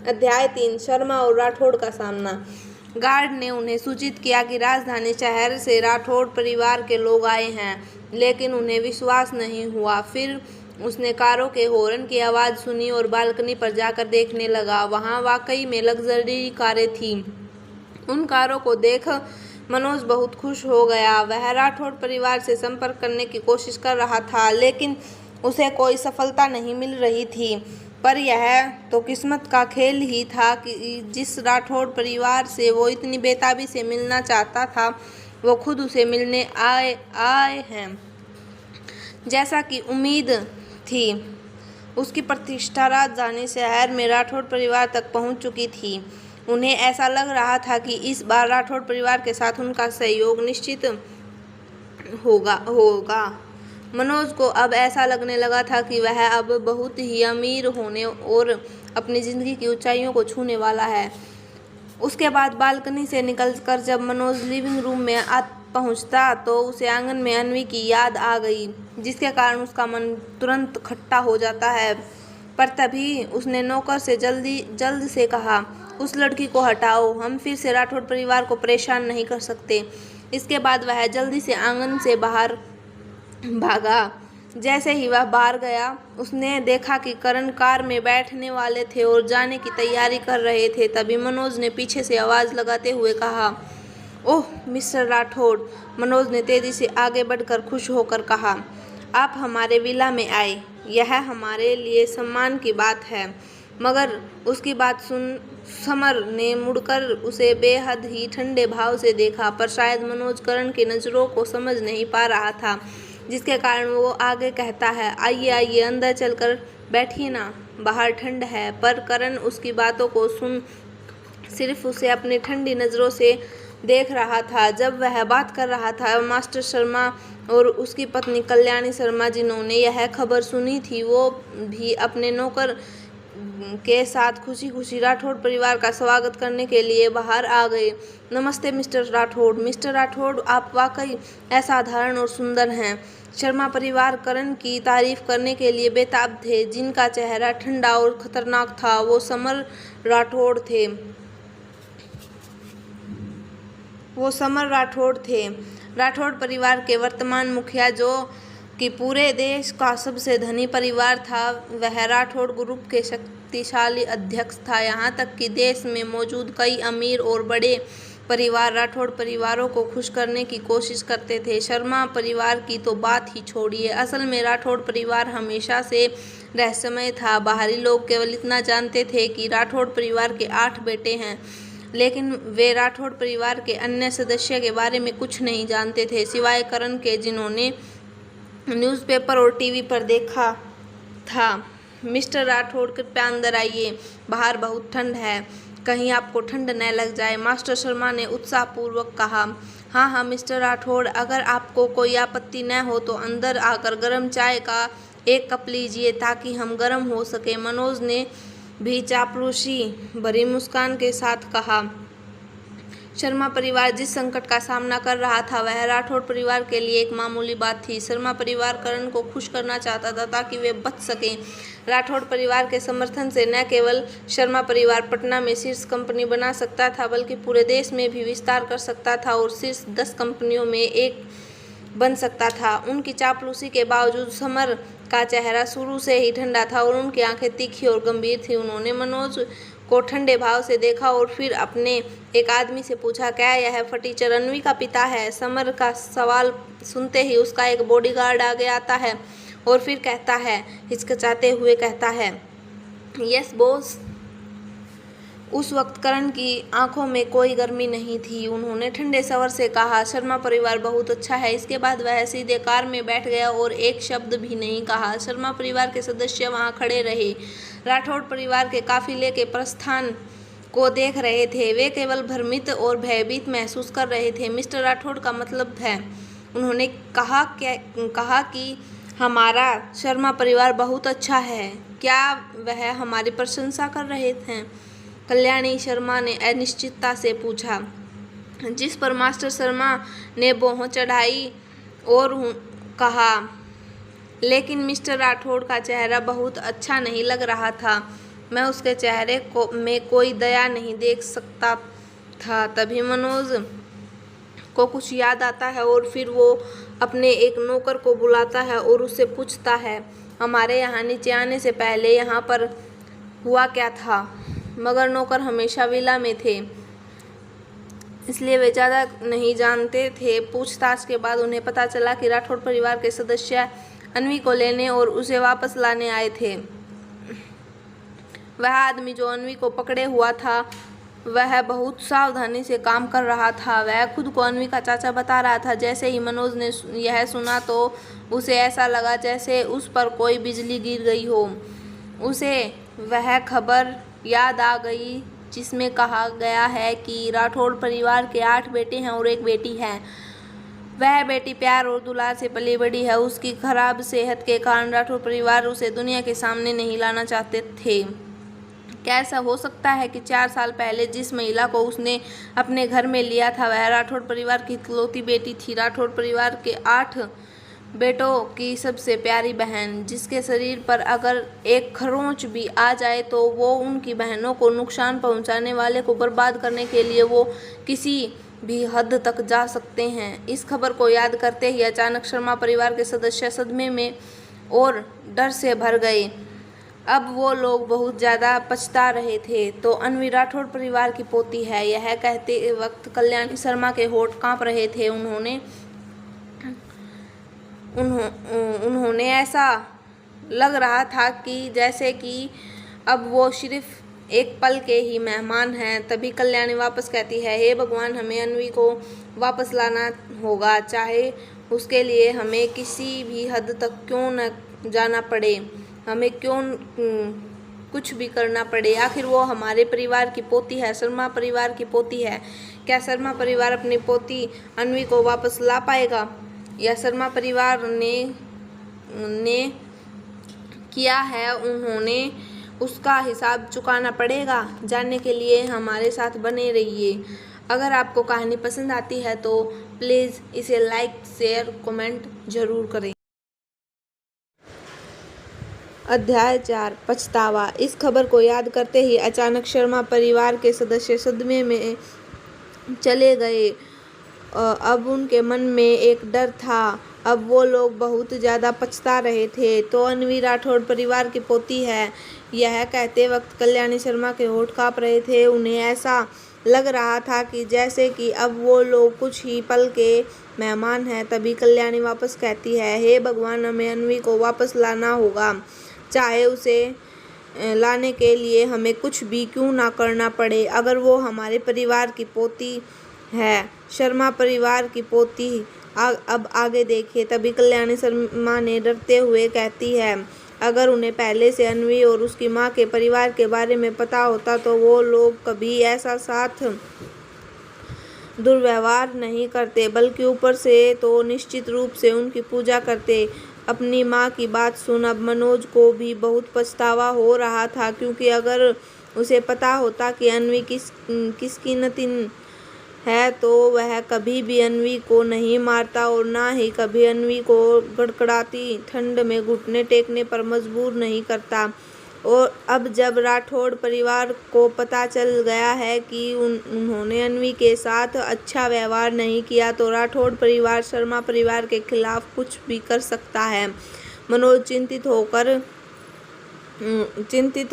अध्याय 3 शर्मा और राठौड़ का सामना। गार्ड ने उन्हें सूचित किया कि राजधानी शहर से राठौड़ परिवार के लोग आए हैं, लेकिन उन्हें विश्वास नहीं हुआ। फिर उसने कारों के हॉर्न की आवाज़ सुनी और बालकनी पर जाकर देखने लगा। वहाँ वाकई में लग्जरी कारें थीं। उन कारों को देख मनोज बहुत खुश हो गया। वह राठौड़ परिवार से संपर्क करने की कोशिश कर रहा था, लेकिन उसे कोई सफलता नहीं मिल रही थी। पर यह तो किस्मत का खेल ही था कि जिस राठौड़ परिवार से वो इतनी बेताबी से मिलना चाहता था, वो खुद उसे मिलने आए हैं। जैसा कि उम्मीद थी, उसकी प्रतिष्ठा राजधानी शहर में राठौड़ परिवार तक पहुंच चुकी थी। उन्हें ऐसा लग रहा था कि इस बार राठौड़ परिवार के साथ उनका सहयोग निश्चित होगा। मनोज को अब ऐसा लगने लगा था कि वह अब बहुत ही अमीर होने और अपनी ज़िंदगी की ऊंचाइयों को छूने वाला है। उसके बाद बालकनी से निकलकर जब मनोज लिविंग रूम में पहुंचता तो उसे आंगन में अन्वी की याद आ गई, जिसके कारण उसका मन तुरंत खट्टा हो जाता है। पर तभी उसने नौकर से जल्द से कहा, उस लड़की को हटाओ, हम फिर से राठौड़ परिवार को परेशान नहीं कर सकते। इसके बाद वह जल्दी से आंगन से बाहर भागा। जैसे ही वह बाहर गया, उसने देखा कि करण कार में बैठने वाले थे और जाने की तैयारी कर रहे थे। तभी मनोज ने पीछे से आवाज़ लगाते हुए कहा, ओह मिस्टर राठौड़। मनोज ने तेजी से आगे बढ़कर खुश होकर कहा, आप हमारे विला में आए, यह हमारे लिए सम्मान की बात है। मगर उसकी बात सुन समर ने मुड़कर उसे बेहद ही ठंडे भाव से देखा। पर शायद मनोज करण की नज़रों को समझ नहीं पा रहा था, जिसके कारण वो आगे कहता है, आइए आइए अंदर चलकर बैठिए ना, बाहर ठंड है। पर करण उसकी बातों को सुन सिर्फ उसे अपनी ठंडी नज़रों से देख रहा था। जब वह बात कर रहा था, मास्टर शर्मा और उसकी पत्नी कल्याणी शर्मा, जिन्होंने यह खबर सुनी थी, वो भी अपने नौकर के साथ खुशी खुशी राठौड़ परिवार का स्वागत करने के लिए बाहर आ गए। नमस्ते मिस्टर राठौड़। मिस्टर राठौड़, आप वाकई असाधारण और सुंदर हैं। शर्मा परिवार करण की तारीफ करने के लिए बेताब थे। जिनका चेहरा ठंडा और खतरनाक था, वो समर राठौड़ थे। राठौड़ परिवार के वर्तमान मुखिया, जो कि पूरे देश का सबसे धनी परिवार था, वह राठौड़ ग्रुप के शक्तिशाली अध्यक्ष था। यहाँ तक कि देश में मौजूद कई अमीर और बड़े परिवार राठौड़ परिवारों को खुश करने की कोशिश करते थे। शर्मा परिवार की तो बात ही छोड़िए। असल में राठौड़ परिवार हमेशा से रहस्यमय था। बाहरी लोग केवल इतना जानते थे कि राठौड़ परिवार के 8 बेटे हैं, लेकिन वे राठौड़ परिवार के अन्य सदस्य के बारे में कुछ नहीं जानते थे, सिवाय करण के, जिन्होंने न्यूज़पेपर और टीवी पर देखा था। मिस्टर राठौड़, कृपया अंदर आइए, बाहर बहुत ठंड है, कहीं आपको ठंड न लग जाए, मास्टर शर्मा ने उत्साहपूर्वक कहा। हाँ हाँ मिस्टर राठौड़, अगर आपको कोई आपत्ति न हो तो अंदर आकर गर्म चाय का एक कप लीजिए ताकि हम गर्म हो सके। मनोज ने भी चापलूसी भरी मुस्कान के साथ कहा। शर्मा परिवार जिस संकट का सामना कर रहा था, वह राठौड़ परिवार के लिए एक मामूली बात थी। शर्मा परिवार करण को खुश करना चाहता था ताकि वे बच सकें। राठौड़ परिवार के समर्थन से न केवल शर्मा परिवार पटना में शीर्ष कंपनी बना सकता था, बल्कि पूरे देश में भी विस्तार कर सकता था और शीर्ष 10 कंपनियों में एक बन सकता था। उनकी चापलूसी के बावजूद समर का चेहरा शुरू से ही ठंडा था और उनकी आंखें तीखी और गंभीर थी। उन्होंने मनोज को ठंडे भाव से देखा और फिर अपने एक आदमी से पूछा, क्या यह फटीचर अन्वी का पिता है? समर का सवाल सुनते ही उसका एक बॉडीगार्ड आगे आता है और फिर कहता है, हिचकिचाते हुए कहता है, यस बॉस। उस वक्त करण की आंखों में कोई गर्मी नहीं थी। उन्होंने ठंडे स्वर से कहा, शर्मा परिवार बहुत अच्छा है। इसके बाद वह सीधे कार में बैठ गया और एक शब्द भी नहीं कहा। शर्मा परिवार के सदस्य वहां खड़े रहे, राठौड़ परिवार के काफिले के प्रस्थान को देख रहे थे। वे केवल भ्रमित और भयभीत महसूस कर रहे थे। मिस्टर राठौड़ का मतलब है, उन्होंने कहा कि हमारा शर्मा परिवार बहुत अच्छा है। क्या वह हमारी प्रशंसा कर रहे थे? कल्याणी शर्मा ने अनिश्चितता से पूछा, जिस पर मास्टर शर्मा ने भौं चढ़ाई और कहा, लेकिन मिस्टर राठौड़ का चेहरा बहुत अच्छा नहीं लग रहा था। मैं उसके चेहरे में कोई दया नहीं देख सकता था। तभी मनोज को कुछ याद आता है और फिर वो अपने एक नौकर को बुलाता है और उससे पूछता है, हमारे यहाँ नीचे आने से पहले यहाँ पर हुआ क्या था? मगर नौकर हमेशा विला में थे, इसलिए वे ज़्यादा नहीं जानते थे। पूछताछ के बाद उन्हें पता चला कि राठौड़ परिवार के सदस्य अन्वी को लेने और उसे वापस लाने आए थे। वह आदमी जो अन्वी को पकड़े हुआ था वह बहुत सावधानी से काम कर रहा था। वह खुद को अन्वी का चाचा बता रहा था। जैसे ही मनोज ने यह सुना तो उसे ऐसा लगा जैसे उस पर कोई बिजली गिर गई हो। उसे वह खबर याद आ गई जिसमें कहा गया है कि राठौड़ परिवार के 8 बेटे हैं और 1 बेटी है। वह बेटी प्यार और दुलार से पली बड़ी है। उसकी खराब सेहत के कारण राठौड़ परिवार उसे दुनिया के सामने नहीं लाना चाहते थे। क्या ऐसा हो सकता है कि 4 साल पहले जिस महिला को उसने अपने घर में लिया था वह राठौड़ परिवार की इकलौती बेटी थी? राठौड़ परिवार के 8 बेटों की सबसे प्यारी बहन, जिसके शरीर पर अगर एक खरोंच भी आ जाए तो वो उनकी बहनों को नुकसान पहुंचाने वाले को बर्बाद करने के लिए वो किसी भी हद तक जा सकते हैं। इस खबर को याद करते ही अचानक शर्मा परिवार के सदस्य सदमे में और डर से भर गए। अब वो लोग बहुत ज़्यादा पछता रहे थे। तो अन्वी राठौड़ परिवार की पोती है, यह कहते वक्त कल्याणी शर्मा के होंठ कांप रहे थे। उन्होंने ऐसा लग रहा था कि जैसे कि अब वो सिर्फ एक पल के ही मेहमान हैं। तभी कल्याणी वापस कहती है, हे भगवान, हमें अन्वी को वापस लाना होगा, चाहे उसके लिए हमें किसी भी हद तक क्यों न जाना पड़े, हमें क्यों कुछ भी करना पड़े। आखिर वो हमारे परिवार की पोती है, शर्मा परिवार की पोती है। क्या शर्मा परिवार अपनी पोती अन्वी को वापस ला पाएगा या शर्मा परिवार ने किया है उन्होंने उसका हिसाब चुकाना पड़ेगा? जानने के लिए हमारे साथ बने रहिए। अगर आपको कहानी पसंद आती है तो प्लीज़ इसे लाइक, शेयर, कमेंट जरूर करें। अध्याय 4 पछतावा। इस खबर को याद करते ही अचानक शर्मा परिवार के सदस्य सदमे में चले गए। अब उनके मन में एक डर था। अब वो लोग बहुत ज़्यादा पछता रहे थे। तो अन्वी राठौड़ परिवार की पोती है, यह कहते वक्त कल्याणी शर्मा के होंठ कांप रहे थे। उन्हें ऐसा लग रहा था कि जैसे कि अब वो लोग कुछ ही पल के मेहमान हैं। तभी कल्याणी वापस कहती है, हे भगवान, हमें अन्वी को वापस लाना होगा, चाहे उसे लाने के लिए हमें कुछ भी क्यों ना करना पड़े। अगर वो हमारे परिवार की पोती है, शर्मा परिवार की पोती, अब आगे देखिए। तभी कल्याणी शर्मा ने डरते हुए कहती है, अगर उन्हें पहले से अन्वी और उसकी माँ के परिवार के बारे में पता होता तो वो लोग कभी ऐसा साथ दुर्व्यवहार नहीं करते, बल्कि ऊपर से तो निश्चित रूप से उनकी पूजा करते। अपनी माँ की बात सुन अब मनोज को भी बहुत पछतावा हो रहा था, क्योंकि अगर उसे पता होता कि अन्वी किसकी नतिन है तो वह कभी भी अन्वी को नहीं मारता और ना ही कभी अन्वी को गड़गड़ाती ठंड में घुटने टेकने पर मजबूर नहीं करता। और अब जब राठौड़ परिवार को पता चल गया है कि उन्होंने अन्वी के साथ अच्छा व्यवहार नहीं किया तो राठौड़ परिवार शर्मा परिवार के खिलाफ कुछ भी कर सकता है। मनोज चिंतित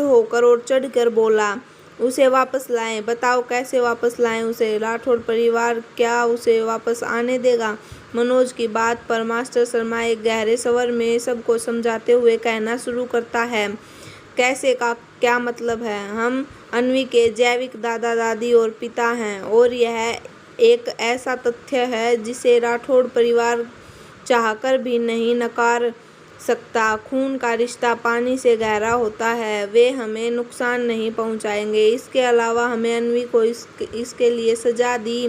होकर और चढ़कर बोला, उसे वापस लाएं। बताओ कैसे वापस लाएं उसे? राठौड़ परिवार क्या उसे वापस आने देगा? मनोज की बात पर मास्टर शर्मा एक गहरे स्वर में सबको समझाते हुए कहना शुरू करता है, कैसे का क्या मतलब है? हम अन्वी के जैविक दादा दादी और पिता हैं और यह एक ऐसा तथ्य है जिसे राठौड़ परिवार चाहकर भी नहीं नकार सकता। खून का रिश्ता पानी से गहरा होता है, वे हमें नुकसान नहीं पहुंचाएंगे। इसके अलावा हमें अन्वी को इसके लिए सजा दी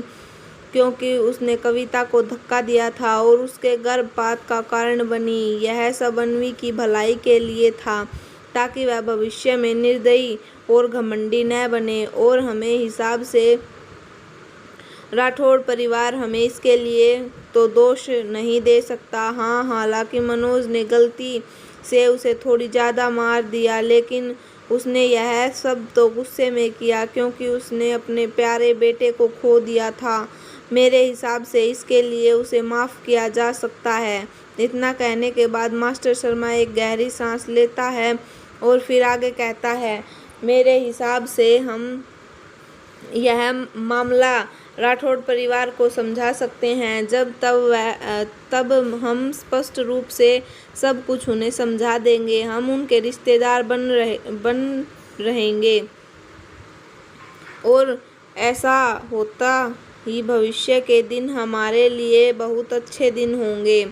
क्योंकि उसने कविता को धक्का दिया था और उसके गर्भपात का कारण बनी। यह सब अन्वी की भलाई के लिए था, ताकि वह भविष्य में निर्दयी और घमंडी न बने और हमें हिसाब से राठौड़ परिवार हमें इसके लिए तो दोष नहीं दे सकता। हाँ, हालांकि मनोज ने गलती से उसे थोड़ी ज़्यादा मार दिया, लेकिन उसने यह सब तो गुस्से में किया क्योंकि उसने अपने प्यारे बेटे को खो दिया था। मेरे हिसाब से इसके लिए उसे माफ़ किया जा सकता है। इतना कहने के बाद मास्टर शर्मा एक गहरी सांस लेता है और फिर आगे कहता है, मेरे हिसाब से हम यह मामला राठौड़ परिवार को समझा सकते हैं। तब हम स्पष्ट रूप से सब कुछ उन्हें समझा देंगे। हम उनके रिश्तेदार बन रहेंगे और ऐसा होता ही भविष्य के दिन हमारे लिए बहुत अच्छे दिन होंगे।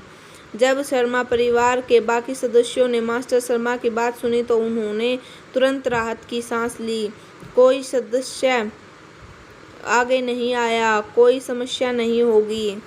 जब शर्मा परिवार के बाकी सदस्यों ने मास्टर शर्मा की बात सुनी तो उन्होंने तुरंत राहत की सांस ली। कोई सदस्य आगे नहीं आया, कोई समस्या नहीं होगी।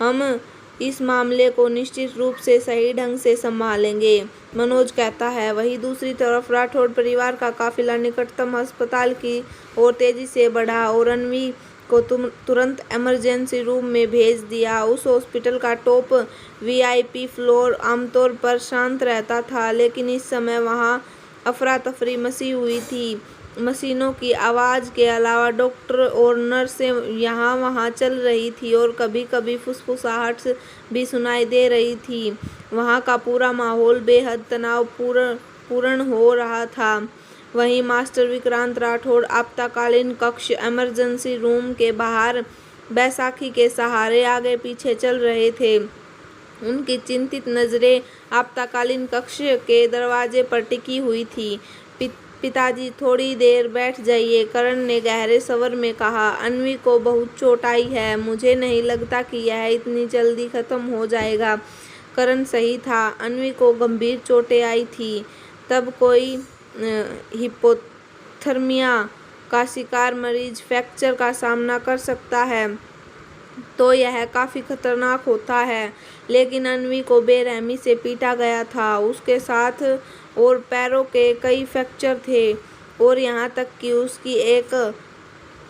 हम इस मामले को निश्चित रूप से सही ढंग से संभालेंगे, मनोज कहता है। वहीं दूसरी तरफ राठौड़ परिवार का काफिला निकटतम अस्पताल की ओर तेजी से बढ़ा और अन्वी को तुरंत इमरजेंसी रूम में भेज दिया। उस हॉस्पिटल का टॉप VIP फ्लोर आमतौर पर शांत रहता था, लेकिन इस समय वहां अफरा तफरी मची हुई थी। मशीनों की आवाज़ के अलावा डॉक्टर और नर्सें यहाँ वहाँ चल रही थी और कभी कभी फुसफुसाहट भी सुनाई दे रही थी। वहाँ का पूरा माहौल बेहद तनावपूर्ण हो रहा था। वहीं मास्टर विक्रांत राठौड़ आपातकालीन कक्ष इमरजेंसी रूम के बाहर बैसाखी के सहारे आगे पीछे चल रहे थे। उनकी चिंतित नज़रें आपातकालीन कक्ष के दरवाजे पर टिकी हुई थी। पिताजी थोड़ी देर बैठ जाइए, करण ने गहरे स्वर में कहा। अन्वी को बहुत चोट आई है, मुझे नहीं लगता कि यह इतनी जल्दी खत्म हो जाएगा। करण सही था, अन्वी को गंभीर चोटें आई थी। तब कोई हिपोथर्मिया का शिकार मरीज फ्रैक्चर का सामना कर सकता है तो यह काफ़ी खतरनाक होता है। लेकिन अन्वी को बेरहमी से पीटा गया था। उसके साथ और पैरों के कई फ्रैक्चर थे और यहाँ तक कि उसकी एक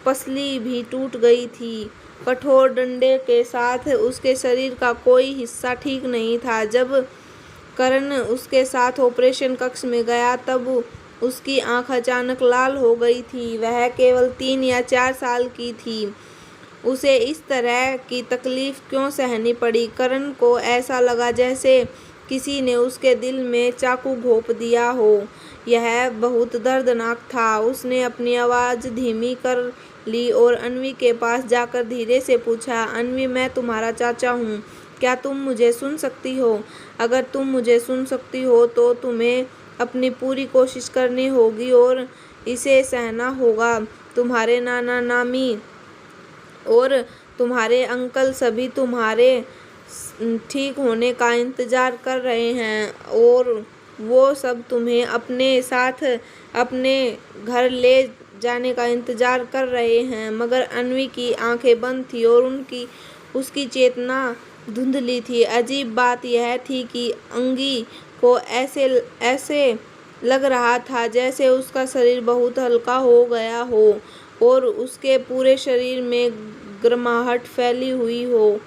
पसली भी टूट गई थी। कठोर डंडे के साथ उसके शरीर का कोई हिस्सा ठीक नहीं था। जब करण उसके साथ ऑपरेशन कक्ष में गया तब उसकी आंख अचानक लाल हो गई थी। वह केवल 3 या 4 साल की थी। उसे इस तरह की तकलीफ क्यों सहनी पड़ी? करण को ऐसा लगा जैसे किसी ने उसके दिल में चाकू घोंप दिया हो। यह बहुत दर्दनाक था। उसने अपनी आवाज़ धीमी कर ली और अन्वी के पास जाकर धीरे से पूछा, अन्वी, मैं तुम्हारा चाचा हूँ, क्या तुम मुझे सुन सकती हो? अगर तुम मुझे सुन सकती हो तो तुम्हें अपनी पूरी कोशिश करनी होगी और इसे सहना होगा। तुम्हारे नाना नानी और तुम्हारे अंकल सभी तुम्हारे ठीक होने का इंतज़ार कर रहे हैं और वो सब तुम्हें अपने साथ अपने घर ले जाने का इंतज़ार कर रहे हैं। मगर अन्वी की आंखें बंद थी और उसकी चेतना धुंधली थी। अजीब बात यह थी कि अंगी को ऐसे लग रहा था जैसे उसका शरीर बहुत हल्का हो गया हो और उसके पूरे शरीर में गर्माहट फैली हुई हो।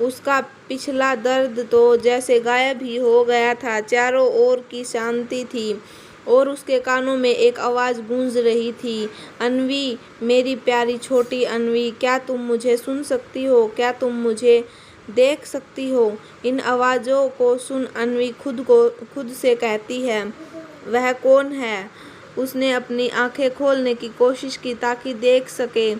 उसका पिछला दर्द तो जैसे गायब ही हो गया था। चारों ओर की शांति थी और उसके कानों में एक आवाज़ गूंज रही थी, अन्वी, मेरी प्यारी छोटी अन्वी, क्या तुम मुझे सुन सकती हो? क्या तुम मुझे देख सकती हो? इन आवाज़ों को सुन अन्वी खुद से कहती है, वह कौन है? उसने अपनी आंखें खोलने की कोशिश की ताकि देख सके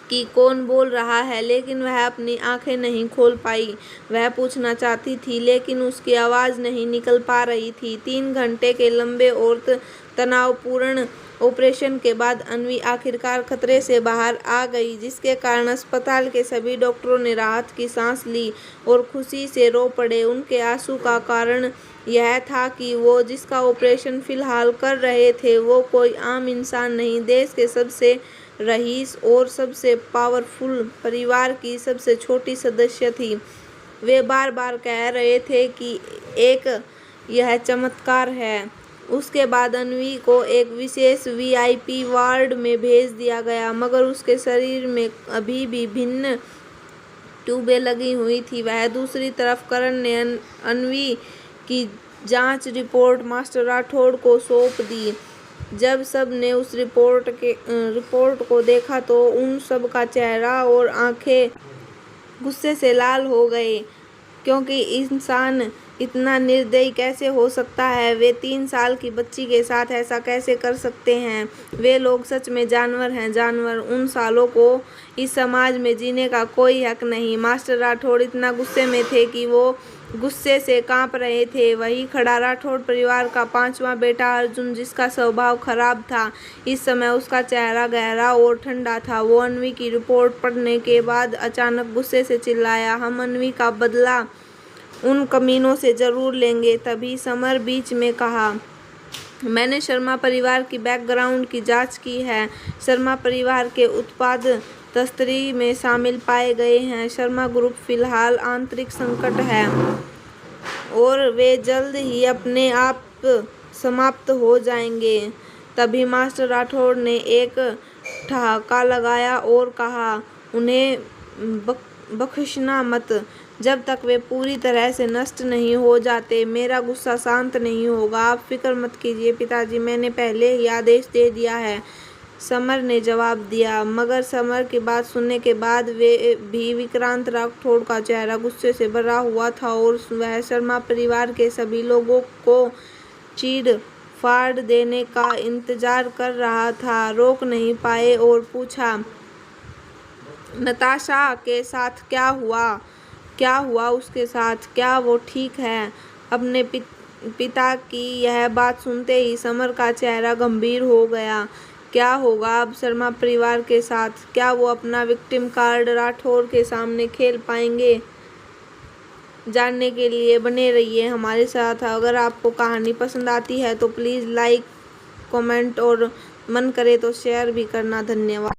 कि कौन बोल रहा है, लेकिन वह अपनी आंखें नहीं खोल पाई। वह पूछना चाहती थी लेकिन उसकी आवाज़ नहीं निकल पा रही थी। 3 घंटे के लंबे और तनावपूर्ण ऑपरेशन के बाद अन्वी आखिरकार खतरे से बाहर आ गई, जिसके कारण अस्पताल के सभी डॉक्टरों ने राहत की सांस ली और खुशी से रो पड़े। उनके आंसू का कारण यह था कि वो जिसका ऑपरेशन फिलहाल कर रहे थे वो कोई आम इंसान नहीं, देश के सबसे रईस और सबसे पावरफुल परिवार की सबसे छोटी सदस्य थी। वे बार बार कह रहे थे कि यह चमत्कार है। उसके बाद अन्वी को एक विशेष VIP वार्ड में भेज दिया गया, मगर उसके शरीर में अभी भी भिन्न ट्यूबें लगी हुई थी। वह दूसरी तरफ करण ने अन्वी की जांच रिपोर्ट मास्टर राठौड़ को सौंप दी। जब सब ने उस रिपोर्ट को देखा तो उन सब का चेहरा और आंखें गुस्से से लाल हो गए, क्योंकि इंसान इतना निर्दयी कैसे हो सकता है। वे 3 साल की बच्ची के साथ ऐसा कैसे कर सकते हैं। वे लोग सच में जानवर हैं, जानवर। उन सालों को इस समाज में जीने का कोई हक नहीं। मास्टर राठौड़ इतना गुस्से में थे कि वो गुस्से से कांप रहे थे। वहीं खड़ा राठौड़ परिवार का 5वां बेटा अर्जुन, जिसका स्वभाव खराब था, इस समय उसका चेहरा गहरा और ठंडा था। वो अन्वी की रिपोर्ट पढ़ने के बाद अचानक गुस्से से चिल्लाया, हम अन्वी का बदला उन कमीनों से जरूर लेंगे। तभी समर बीच में कहा, मैंने शर्मा परिवार की बैकग्राउंड की जांच की है। शर्मा परिवार के उत्पाद तस्करी में शामिल पाए गए हैं। शर्मा ग्रुप फिलहाल आंतरिक संकट है और वे जल्द ही अपने आप समाप्त हो जाएंगे। तभी मास्टर राठौड़ ने एक ठहाका लगाया और कहा, उन्हें बख्शना मत जब तक वे पूरी तरह से नष्ट नहीं हो जाते। मेरा गुस्सा शांत नहीं होगा। आप फिक्र मत कीजिए पिताजी, मैंने पहले ही आदेश दे दिया है, समर ने जवाब दिया। मगर समर की बात सुनने के बाद वे भी विक्रांत राठौड़ का चेहरा गुस्से से भरा हुआ था और वह शर्मा परिवार के सभी लोगों को चीड़ फाड़ देने का इंतजार कर रहा था। रोक नहीं पाए और पूछा, नताशा के साथ क्या हुआ उसके साथ, क्या वो ठीक है। अपने पिता की यह बात सुनते ही समर का चेहरा गंभीर हो गया। क्या होगा अब शर्मा परिवार के साथ? क्या वो अपना विक्टिम कार्ड राठौड़ के सामने खेल पाएंगे? जानने के लिए बने रहिए हमारे साथ। अगर आपको कहानी पसंद आती है तो प्लीज़ लाइक, कमेंट और मन करे तो शेयर भी करना। धन्यवाद।